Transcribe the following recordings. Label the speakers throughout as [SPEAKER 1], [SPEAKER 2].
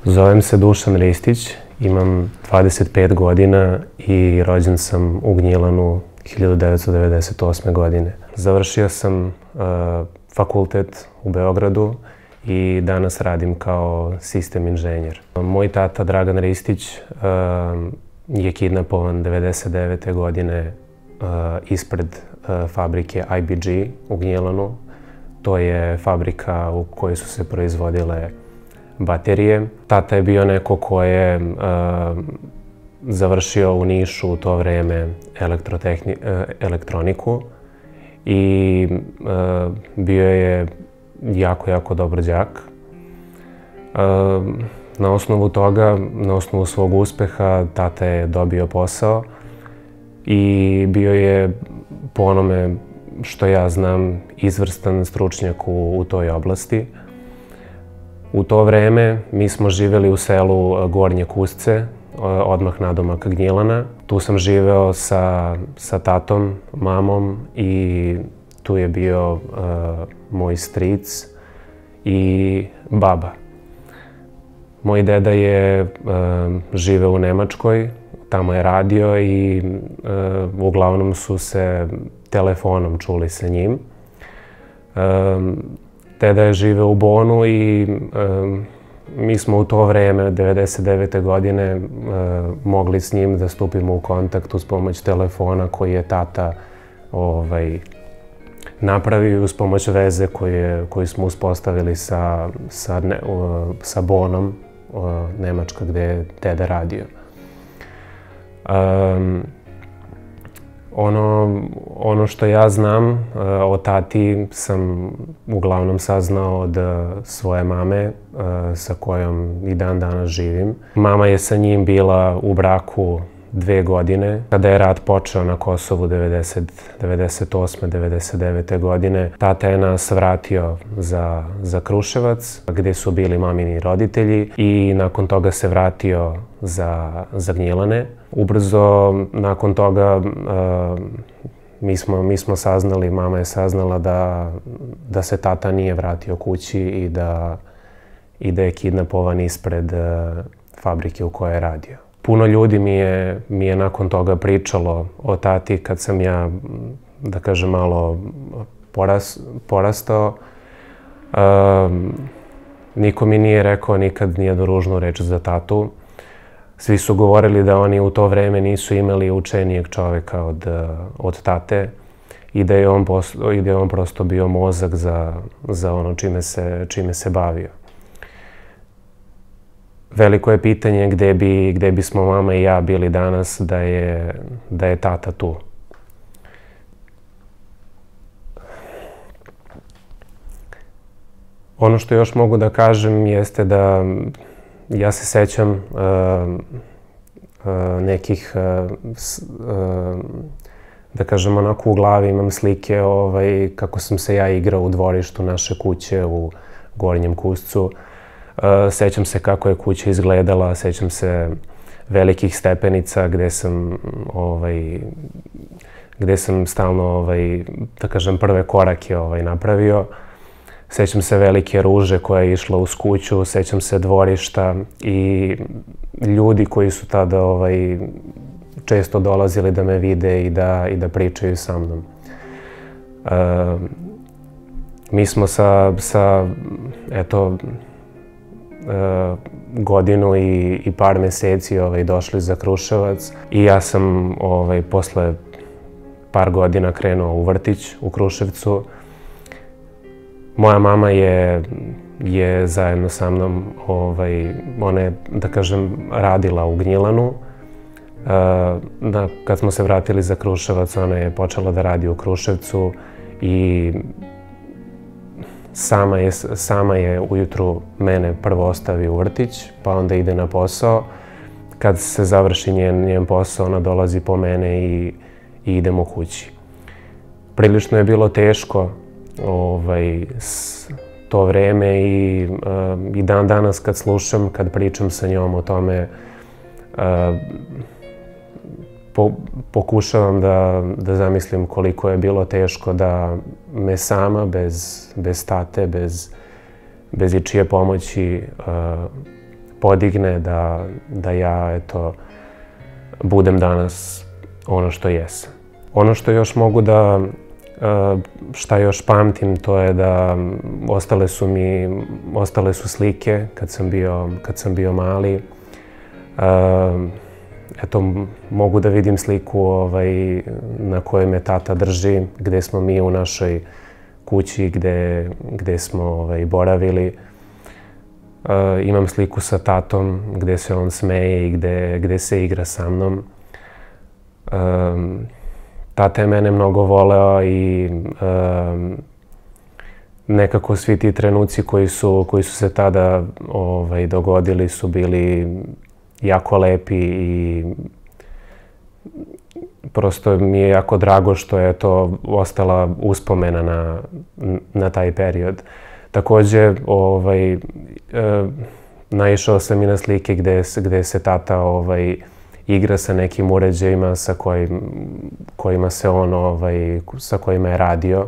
[SPEAKER 1] Zovem se Dušan Ristić, imam 25 godina i rođen sam u Gnjilanu 1998. godine. Završio sam fakultet u Beogradu i danas radim kao sistem inženjer. Moj tata Dragan Ristić je kidnapovan 1999. godine ispred fabrike IBG u Gnjilanu. To je fabrika u kojoj su se proizvodile baterije. Tata je bio neko ko je završio u Nišu u to vreme elektroniku i bio je jako dobar đak. Na osnovu toga, na osnovu svog uspeha, tata je dobio posao i bio je, po onome što ja znam, izvrstan stručnjak u toj oblasti. U to vreme mi smo živeli u selu Gornje Kusce, odmah nadomak Gnjilana. Tu sam živeo sa tatom, mamom i tu je bio moj stric i baba. Moj deda je živeo u Nemačkoj, tamo je radio i uglavnom su se telefonom čuli sa njim. Deda je živeo u Bonu i mi smo u to vreme, 1999. godine, mogli s njim da stupimo u kontakt uz pomoć telefona koji je tata napravio, uz pomoć veze koju smo uspostavili sa Bonom, Nemačka, gde je deda radio. Ono što ja znam o tati sam uglavnom saznao od svoje mame sa kojom i dan danas živim. Mama je sa njim bila u braku 2 godine. Kada je rat počeo na Kosovu 98. 99. godine, tata je nas vratio za Kruševac, gde su bili mamini roditelji, i nakon toga se vratio za Gnjilane. Ubrzo nakon toga mi smo saznali, mama je saznala da se tata nije vratio kući i da je kidnapovan ispred fabrike u kojoj je radio. Puno ljudi mi je nakon toga pričalo o tati kad sam ja, da kažem, malo porastao. Niko mi nije rekao nikad nijednu ružnu reč za tatu. Svi su govorili da oni u to vreme nisu imali učenijeg čoveka od tate i da je on prosto bio mozak za ono čime se bavio. Veliko je pitanje gde bismo mama i ja bili danas da je tata tu. Ono što još mogu da kažem jeste da ja se sećam nekih, da kažem, onako u glavi imam slike kako sam se ja igrao u dvorištu naše kuće u Gornjem Kuscu. Sećam se kako je kuća izgledala, sećam se velikih stepenica gde sam stalno, da kažem, prve korake napravio. Sećam se velike ruže koja je išla uz kuću, sećam se dvorišta i ljudi koji su tada često dolazili da me vide i da pričaju sa mnom. Mi smo sa eto, godinu i par meseci došli za Kruševac i ja sam posle par godina krenuo u vrtić u Kruševcu. Moja mama je zajedno sa mnom, ona je, da kažem, radila u Gnjilanu. Kad smo se vratili za Kruševac, ona je počela da radi u Kruševcu i sama je ujutru mene prvo ostavi u vrtić, pa onda ide na posao. Kad se završi njen posao, ona dolazi po mene i idemo kući. Prilično je bilo teško to vreme i dan danas kad slušam, kad pričam sa njom o tome, pokušavam da zamislim koliko je bilo teško da me sama, bez tate, bez ičije pomoći, podigne da ja, eto, budem danas ono što jesam. Ono što još mogu šta još pamtim, to je da ostale su slike kad sam bio mali. Eto, mogu da vidim sliku na kojoj me tata drži, gde smo mi u našoj kući, gde smo boravili. Imam sliku sa tatom gde se on smeje i gde se igra sa mnom. Tata je mene mnogo voleo i nekako svi ti trenuci koji su se tada dogodili su bili jako lepi i prosto mi je jako drago što je to ostala uspomena na taj period. Takođe, naišao sam i na slike gde se tata igra sa nekim uređajima sa kojima je radio.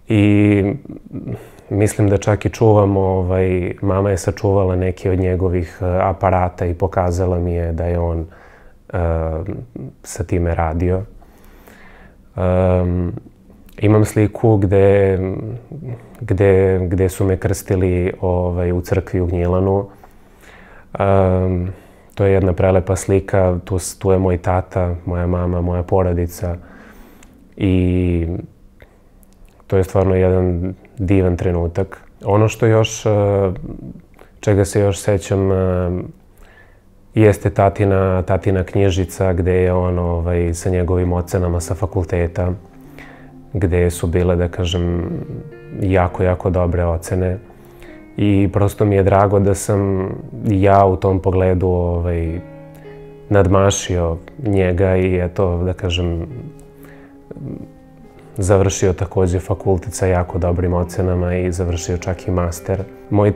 [SPEAKER 1] I mislim da čak i čuvam, mama je sačuvala neke od njegovih aparata i pokazala mi je da je on sa time radio. Imam sliku gde su me krstili u crkvi u Gnjilanu. To je jedna prelepa slika, tu je moj tata, moja mama, moja porodica i to je stvarno jedan divan trenutak. Ono što još, čega se još sećam, jeste tatina knjižica gde je on sa njegovim ocenama sa fakulteta, gde su bile, da kažem, jako, jako dobre ocene. I prosto mi je drago da sam ja u tom pogledu nadmašio njega i eto, da kažem, završio takođe fakultet sa jako dobrim ocenama i završio čak i master. Moj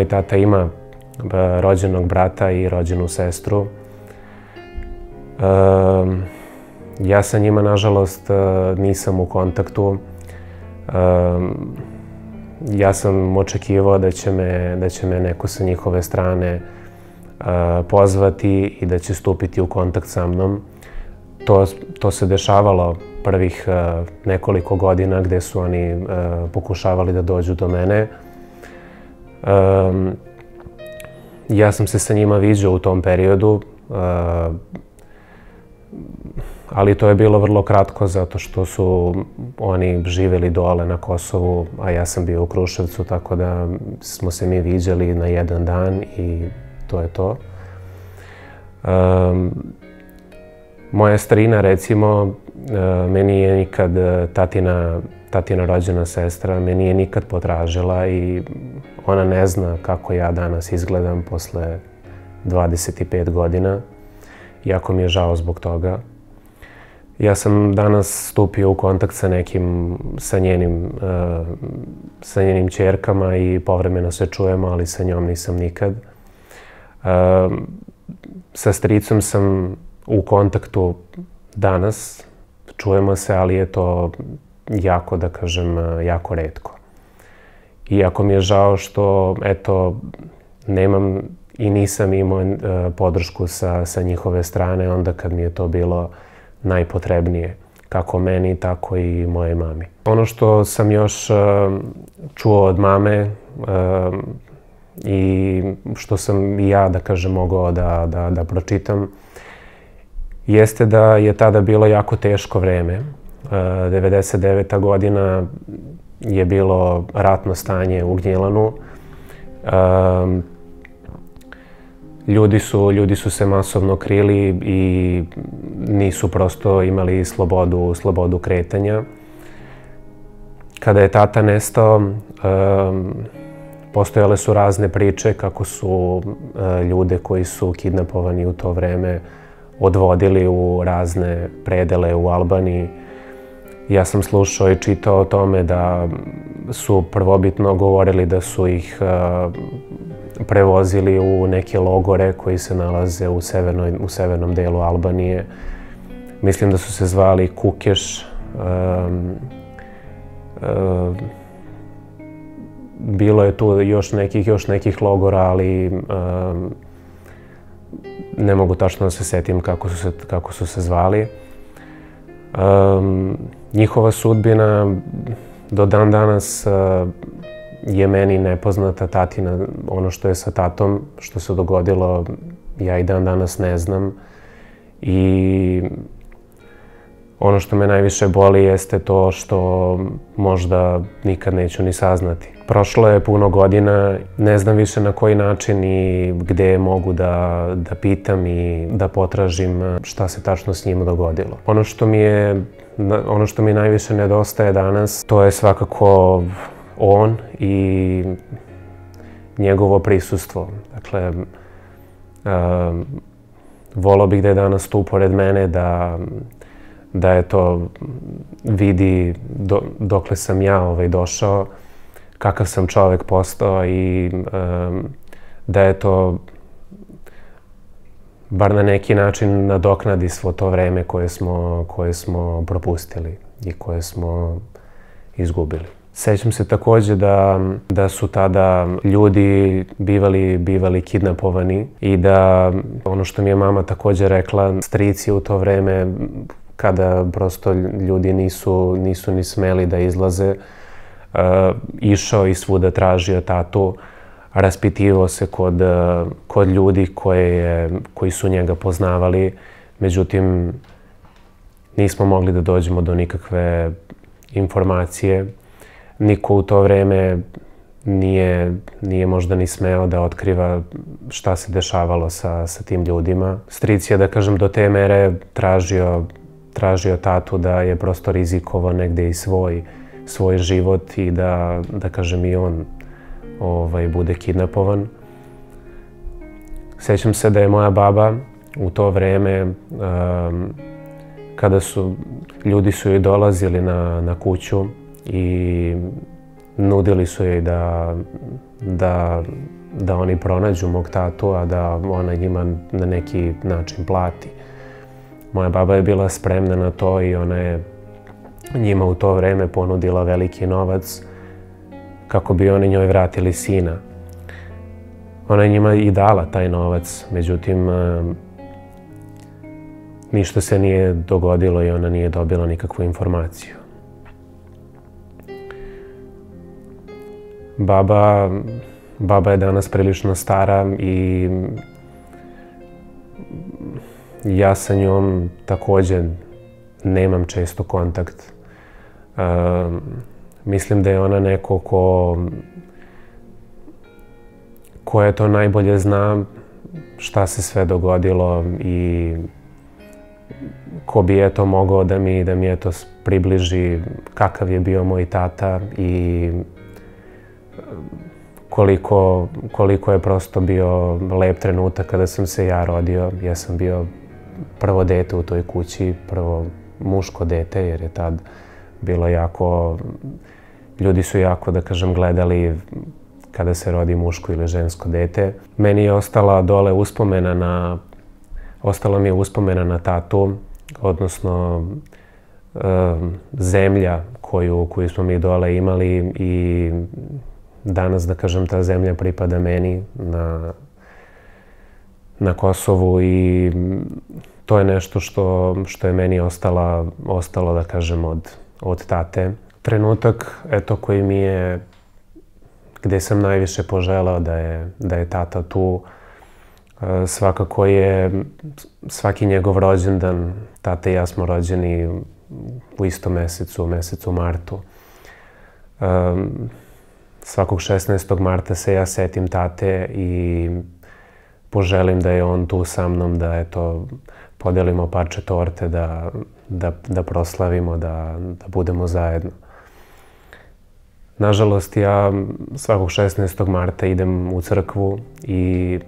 [SPEAKER 1] tata ima rođenog brata i rođenu sestru. Ja sa njima, nažalost, nisam u kontaktu. Ja sam očekivao da će me neko sa njihove strane pozvati i da će stupiti u kontakt sa mnom. To se dešavalo prvih nekoliko godina gde su oni pokušavali da dođu do mene. Ja sam se sa njima viđao u tom periodu, ali to je bilo vrlo kratko zato što su oni živeli dole na Kosovu, a ja sam bio u Kruševcu, tako da smo se mi viđali na jedan dan i to je to. Moja strina, recimo, meni je nikad tatina rođena sestra, meni je nikad potražila i ona ne zna kako ja danas izgledam posle 25 godina. Jako mi je žao zbog toga. Ja sam danas stupio u kontakt sa njenim ćerkama i povremeno se čujemo, ali sa njom nisam nikad. Sa stricom sam u kontaktu danas, čujemo se, ali je to jako, da kažem, jako retko. Iako mi je žao što, eto, nemam i nisam imao podršku sa njihove strane onda kad mi je to bilo najpotrebnije, kako meni, tako i moje mami. Ono što sam još čuo od mame i što sam i ja, da kažem, mogao da pročitam, jeste da je tada bilo jako teško vreme. 99. godina je bilo ratno stanje u Gnjilanu. Ljudi su se masovno krili i nisu prosto imali slobodu kretanja. Kada je tata nestao, postojale su razne priče kako su ljude koji su kidnapovani u to vreme odvodili u razne predele u Albaniji. Ja sam slušao i čitao o tome da su prvobitno govorili da su ih prevozili u neke logore koji se nalaze u severnom delu Albanije. Mislim da su se zvali Kukeš. bilo je tu još nekih logora, ali ne mogu tačno da se setim kako su se zvali. Njihova sudbina do dan danas je meni nepoznata, tatina, ono što je sa tatom, što se dogodilo, ja i dan danas ne znam. I ono što me najviše boli jeste to što možda nikad neću ni saznati. Prošlo je puno godina, ne znam više na koji način i gde mogu da pitam i da potražim šta se tačno s njim dogodilo. Ono što mi najviše nedostaje danas, to je svakako on i njegovo prisustvo. Dakle, voleo bih da je danas tu pored mene, da je to vidi dokle sam ja došao, kakav sam čovek postao i da je to bar na neki način nadoknadi svo to vreme koje smo propustili i koje smo izgubili. Sećam se takođe da su tada ljudi bivali kidnapovani i da, ono što mi je mama takođe rekla, stric je u to vreme, kada prosto ljudi nisu ni smeli da izlaze, išao i svuda tražio tatu, raspitivao se kod ljudi koji su njega poznavali. Međutim, nismo mogli da dođemo do nikakve informacije. Niko u to vreme nije možda ni smeo da otkriva šta se dešavalo sa tim ljudima. Stric je, da kažem, do te mere tražio tatu, da je prosto rizikovao negde i svoj život i da kažem, i on bude kidnapovan. Sećam se da je moja baba u to vreme, kada ljudi su joj dolazili na kuću i nudili su joj da oni pronađu mog tatu, a da ona njima na neki način plati. Moja baba je bila spremna na to i ona je njima u to vreme ponudila veliki novac kako bi oni njoj vratili sina. Ona je njima i dala taj novac, međutim, ništa se nije dogodilo i ona nije dobila nikakvu informaciju. Baba je danas prilično stara i ja sa njom takođe nemam često kontakt. Mislim da je ona neko ko je to najbolje zna šta se sve dogodilo i ko bi eto mogao da mi eto približi kakav je bio moj tata i koliko je prosto bio lep trenutak kada sam se ja rodio. Ja sam bio prvo dete u toj kući, prvo muško dete, jer je tad bilo jako, ljudi su jako, da kažem, gledali kada se rodi muško ili žensko dete. Meni je ostala dole ostala mi je uspomena na tatu, odnosno zemlja koju smo mi dole imali i danas, da kažem, ta zemlja pripada meni na Kosovu i to je nešto što je meni ostalo, da kažem, od tate. Trenutak, eto, koji mi je, gde sam najviše poželao da je tata tu, svakako je svaki njegov rođendan. Tata i ja smo rođeni u istom mesecu, u mesecu martu. Svakog 16. marta se ja setim tate i poželim da je on tu sa mnom, da eto, podelimo parče torte, da proslavimo, da budemo zajedno. Nažalost, ja svakog 16. marta idem u crkvu i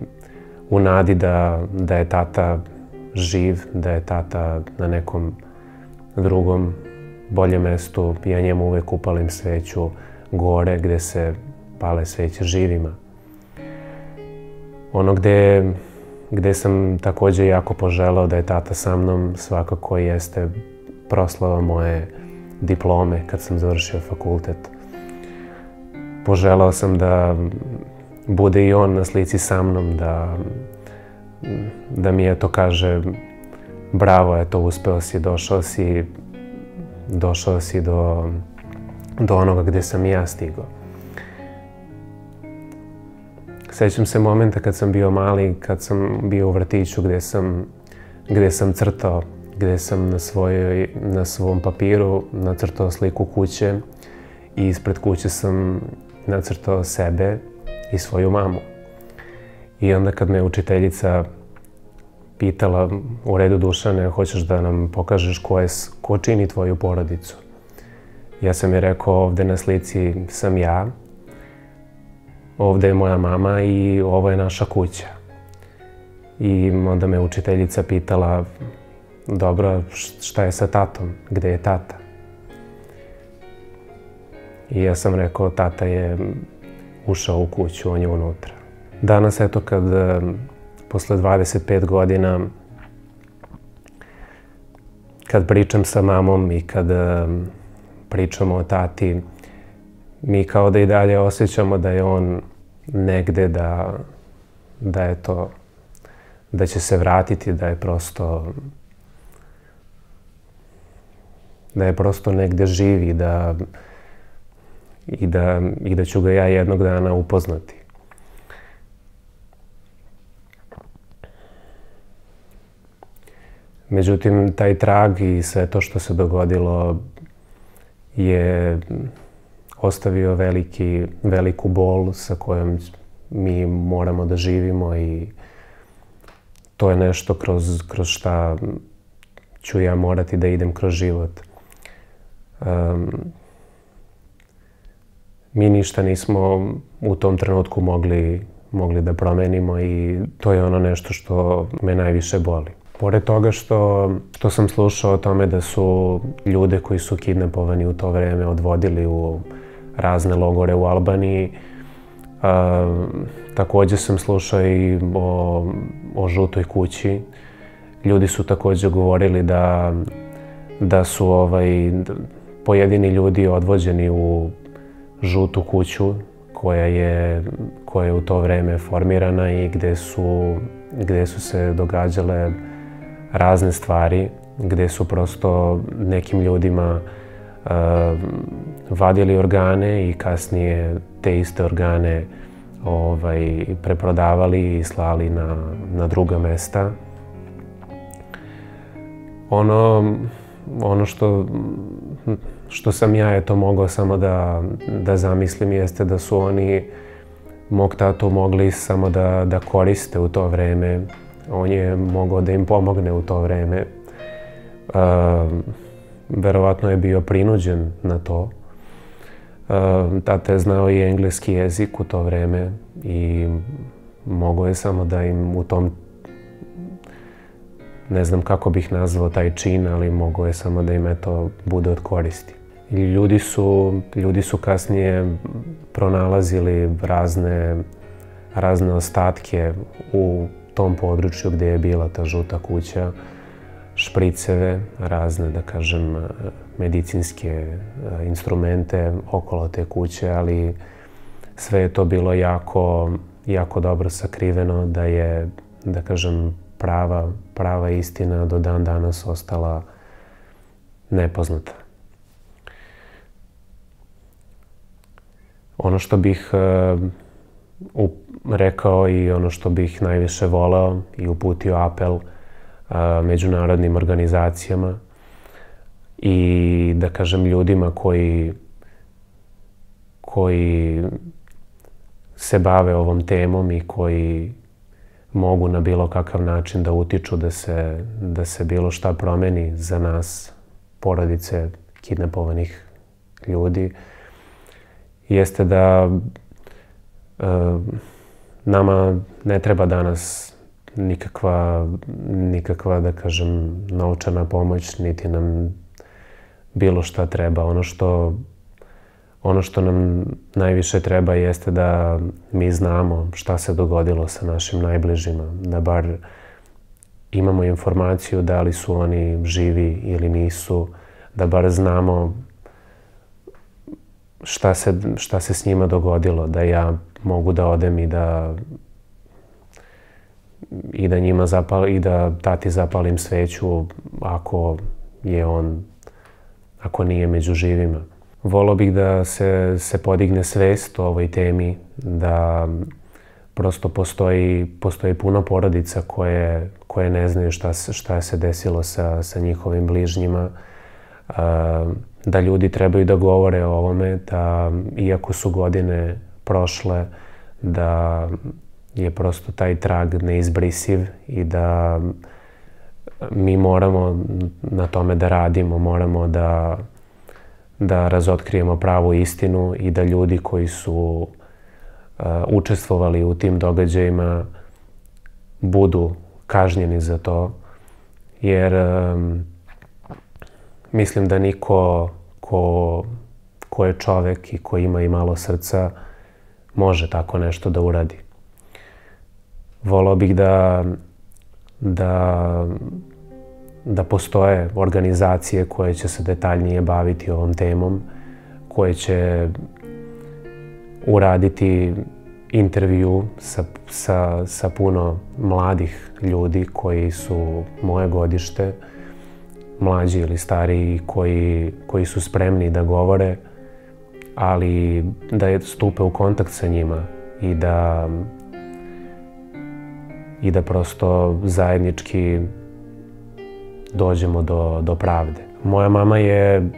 [SPEAKER 1] u nadi da je tata živ, da je tata na nekom drugom, boljem mestu. Ja njemu uvek upalim sveću gore gde se pale sveće živima. Ono gde sam takođe jako poželao da je tata sa mnom svakako jeste proslava moje diplome kad sam završio fakultet. Poželao sam da bude i on na slici sa mnom, da mi kaže bravo, eto, uspeo si, došao si do onoga gdje sam i ja stigao. Sjećam se momenta kad sam bio mali, kad sam bio u vrtiću gdje sam crtao, gdje sam na svom papiru nacrtao sliku kuće i ispred kuće sam nacrtao sebe i svoju mamu. I onda kad me učiteljica pitala, u redu Dušane, hoćeš da nam pokažeš ko čini tvoju porodicu? Ja sam je rekao, ovdje na slici sam ja, ovdje je moja mama i ovo je naša kuća. I onda me učiteljica pitala, dobro, šta je sa tatom? Gdje je tata? I ja sam rekao, tata je ušao u kuću, on je unutra. Danas, eto, kad posle 25 godina, kad pričam sa mamom i kad pričamo o tati, mi kao da i dalje osjećamo da je on negde, da će se vratiti, da je prosto negde živi i da ću ga ja jednog dana upoznati. Međutim, taj trag i sve to što se dogodilo je ostavio veliku bol sa kojom mi moramo da živimo i to je nešto kroz šta ću ja morati da idem kroz život. Mi ništa nismo u tom trenutku mogli da promenimo i to je ono nešto što me najviše boli. Pored toga što sam slušao o tome da su ljude koji su kidnapovani u to vreme odvodili u razne logore u Albaniji, također sam slušao i o žutoj kući. Ljudi su također govorili da su pojedini ljudi odvođeni u žutu kuću koja je u to vreme formirana i gdje su se događale razne stvari, gdje su prosto nekim ljudima vadili organe i kasnije te iste organe preprodavali i slali na druga mesta. Ono što sam ja mogao samo da zamislim jeste da su oni mog tatu mogli samo da koriste u to vreme. On je mogao da im pomogne u to vreme. Verovatno je bio prinuđen na to. Tata je znao i engleski jezik u to vreme i mogao je samo da im u tom, ne znam kako bih nazvao taj čin, ali mogao je samo da im bude od koristi. I ljudi su kasnije pronalazili razne ostatke u tom području gdje je bila ta žuta kuća, špriceve, razne, da kažem, medicinske instrumente okolo te kuće, ali sve je to bilo jako dobro sakriveno, da je, da kažem, prava istina do dan danas ostala nepoznata. Ono što bih rekao i ono što bih najviše voleo i uputio apel međunarodnim organizacijama i, da kažem, ljudima koji se bave ovom temom i koji mogu na bilo kakav način da utiču da se bilo šta promeni za nas, porodice kidnapovanih ljudi, jeste da nama ne treba danas nikakva, da kažem, novčana pomoć, niti nam bilo šta treba. Ono što nam najviše treba jeste da mi znamo šta se dogodilo sa našim najbližima, da bar imamo informaciju da li su oni živi ili nisu, da bar znamo šta se s njima dogodilo, da ja mogu da odem i da njima i da tati zapalim sveću ako nije među živima. Voleo bih da se podigne svest o ovoj temi, da prosto postoji puno porodica koje ne znaju šta se desilo sa njihovim bližnjima, da ljudi trebaju da govore o ovome, da iako su godine prošle, da je prosto taj trag neizbrisiv i da mi moramo na tome da radimo, moramo da razotkrijemo pravu istinu i da ljudi koji su učestvovali u tim događajima budu kažnjeni za to, jer mislim da niko ko je čovek i ko ima i malo srca može tako nešto da uradi. Voleo bih da postoje organizacije koje će se detaljnije baviti ovom temom, koje će uraditi intervju sa puno mladih ljudi koji su moje godište, mlađi ili stariji, koji su spremni da govore, ali da stupe u kontakt sa njima i da prosto zajednički dođemo do pravde. Moja mama je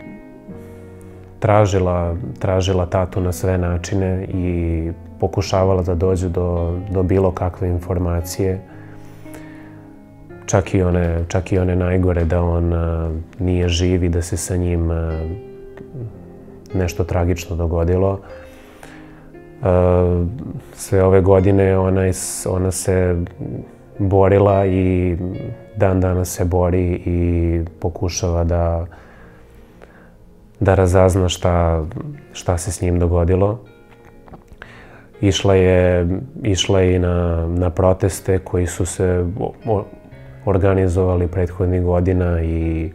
[SPEAKER 1] tražila tatu na sve načine i pokušavala da dođe do bilo kakve informacije, čak i one najgore, da on nije živ i da se sa njim nešto tragično dogodilo. Sve ove godine ona se borila i dan danas se bori i pokušava da razazna šta se s njim dogodilo. Išla je i na proteste koji su se organizovali prethodnih godina i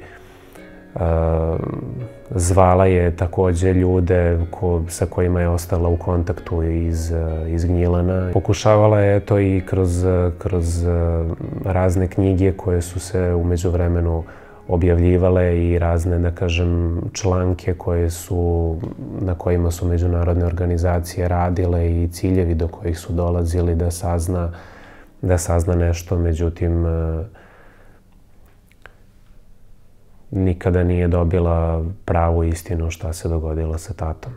[SPEAKER 1] zvala je takođe ljude sa kojima je ostala u kontaktu iz Gnjilana. Pokušavala je to i kroz razne knjige koje su se u međuvremenu objavljivale i razne, da kažem, članke na kojima su međunarodne organizacije radile i ciljevi do kojih su dolazili da sazna nešto, međutim nikada nije dobila pravu istinu šta se dogodilo sa tatom.